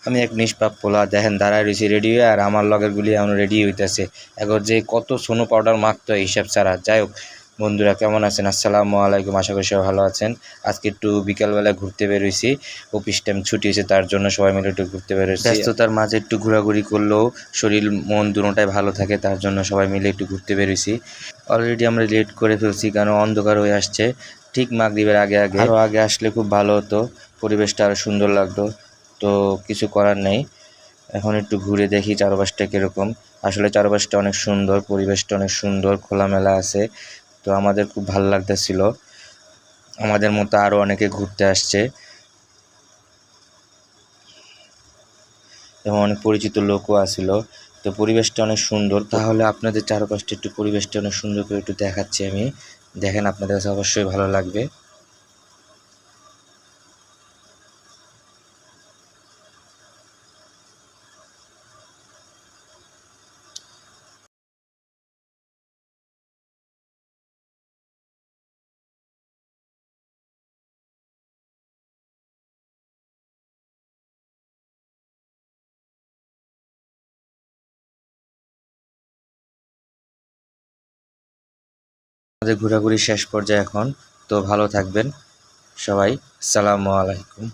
আমি এক নিষ্পাপ পোলা দেখেন দাঁড়ায় রয়েছি রেডি হয়ে, আর আমার লগের গুলি এখন রেডি হইতেছে। এখন যে কত সোনো পাউডার মাখতে হয় হিসাব ছাড়া। যাই হোক বন্ধুরা, কেমন আছেন? আসসালামু আলাইকুম, আশা করি সবাই ভালো আছেন। আজকে একটু বিকালবেলা ঘুরতে বেরোইছি, অফিস টাইম ছুটি হয়েছে, তার জন্য সবাই মিলে একটু ঘুরতে বেরোইছি। ব্যস্ততার মাঝে একটু ঘোরাঘুরি করলেও শরীর মন দুটোটাই ভালো থাকে, তার জন্য সবাই মিলে একটু ঘুরতে বেরোইছি। অলরেডি আমরা লেট করে ফেলছি, কারণ অন্ধকার হয়ে আসছে। ঠিক মাগরিবের আগে আরও আগে আসলে খুব ভালো হতো, পরিবেশটা আরও সুন্দর লাগতো। তো কিছু করার নেই, এখন একটু ঘুরে দেখি চারপাশটা কীরকম। আসলে চারপাশটা অনেক সুন্দর, পরিবেশটা অনেক সুন্দর, খোলামেলা আছে। তো আমাদের খুব ভালো লাগতেছিল। আমাদের মতো আরও অনেকে ঘুরতে আসছে এবং অনেক পরিচিত লোকও আসছিল। তো পরিবেশটা অনেক সুন্দর। তাহলে আপনাদের চারপাশটা একটু পরিবেশটা অনেক সুন্দর করে একটু দেখাচ্ছি আমি, দেখেন, আপনাদের কাছে অবশ্যই ভালো লাগবে। আমাদের ঘোরাঘুরি শেষ পর্যায়ে এখন। তো ভালো থাকবেন সবাই। আসসালামু আলাইকুম।